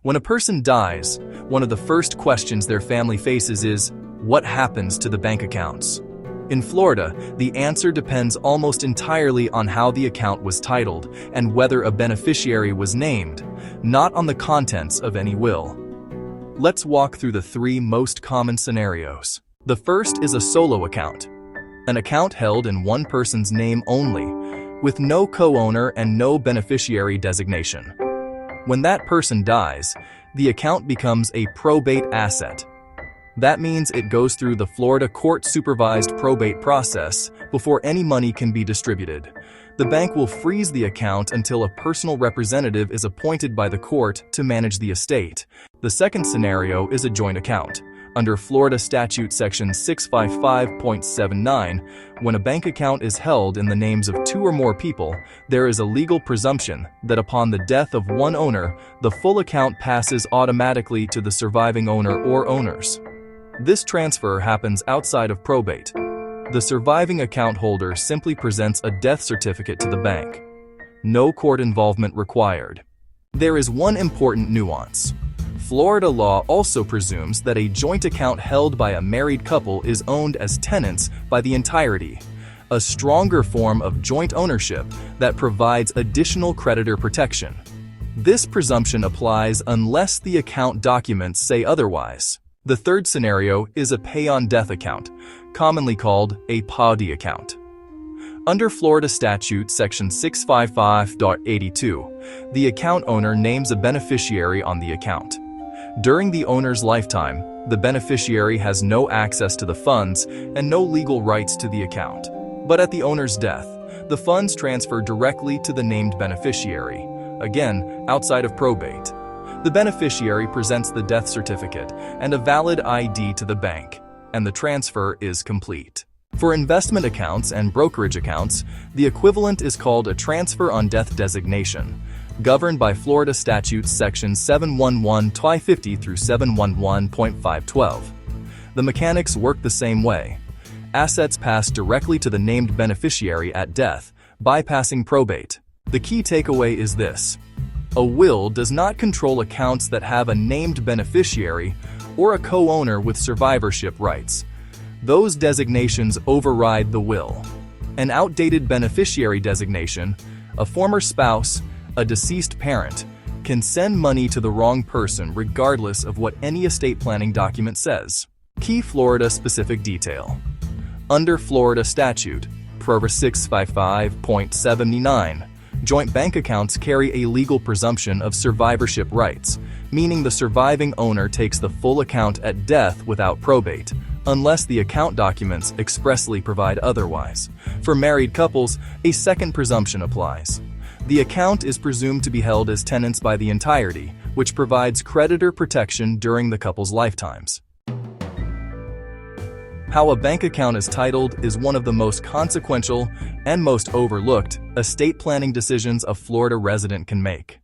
When a person dies, one of the first questions their family faces is, what happens to the bank accounts? In Florida, the answer depends almost entirely on how the account was titled and whether a beneficiary was named, not on the contents of any will. Let's walk through the three most common scenarios. The first is a solo account, an account held in one person's name only, with no co-owner and no beneficiary designation. When that person dies, the account becomes a probate asset. That means it goes through the Florida court-supervised probate process before any money can be distributed. The bank will freeze the account until a personal representative is appointed by the court to manage the estate. The second scenario is a joint account. Under Florida Statute Section 655.79, when a bank account is held in the names of two or more people, there is a legal presumption that upon the death of one owner, the full account passes automatically to the surviving owner or owners. This transfer happens outside of probate. The surviving account holder simply presents a death certificate to the bank. No court involvement required. There is one important nuance. Florida law also presumes that a joint account held by a married couple is owned as tenants by the entirety, a stronger form of joint ownership that provides additional creditor protection. This presumption applies unless the account documents say otherwise. The third scenario is a pay-on-death account, commonly called a POD account. Under Florida Statute Section 655.82, the account owner names a beneficiary on the account. During the owner's lifetime, the beneficiary has no access to the funds and no legal rights to the account. But at the owner's death, the funds transfer directly to the named beneficiary, again, outside of probate. The beneficiary presents the death certificate and a valid ID to the bank, and the transfer is complete. For investment accounts and brokerage accounts, the equivalent is called a transfer on death designation, governed by Florida Statutes Sections 711.50 through 711.512. The mechanics work the same way. Assets pass directly to the named beneficiary at death, bypassing probate. The key takeaway is this: a will does not control accounts that have a named beneficiary or a co-owner with survivorship rights. Those designations override the will. An outdated beneficiary designation, a former spouse, a deceased parent, can send money to the wrong person regardless of what any estate planning document says. Key Florida-specific detail. Under Florida Statute, Prov. 655.79, joint bank accounts carry a legal presumption of survivorship rights, meaning the surviving owner takes the full account at death without probate, unless the account documents expressly provide otherwise. For married couples, a second presumption applies. The account is presumed to be held as tenants by the entirety, which provides creditor protection during the couple's lifetimes. How a bank account is titled is one of the most consequential and most overlooked estate planning decisions a Florida resident can make.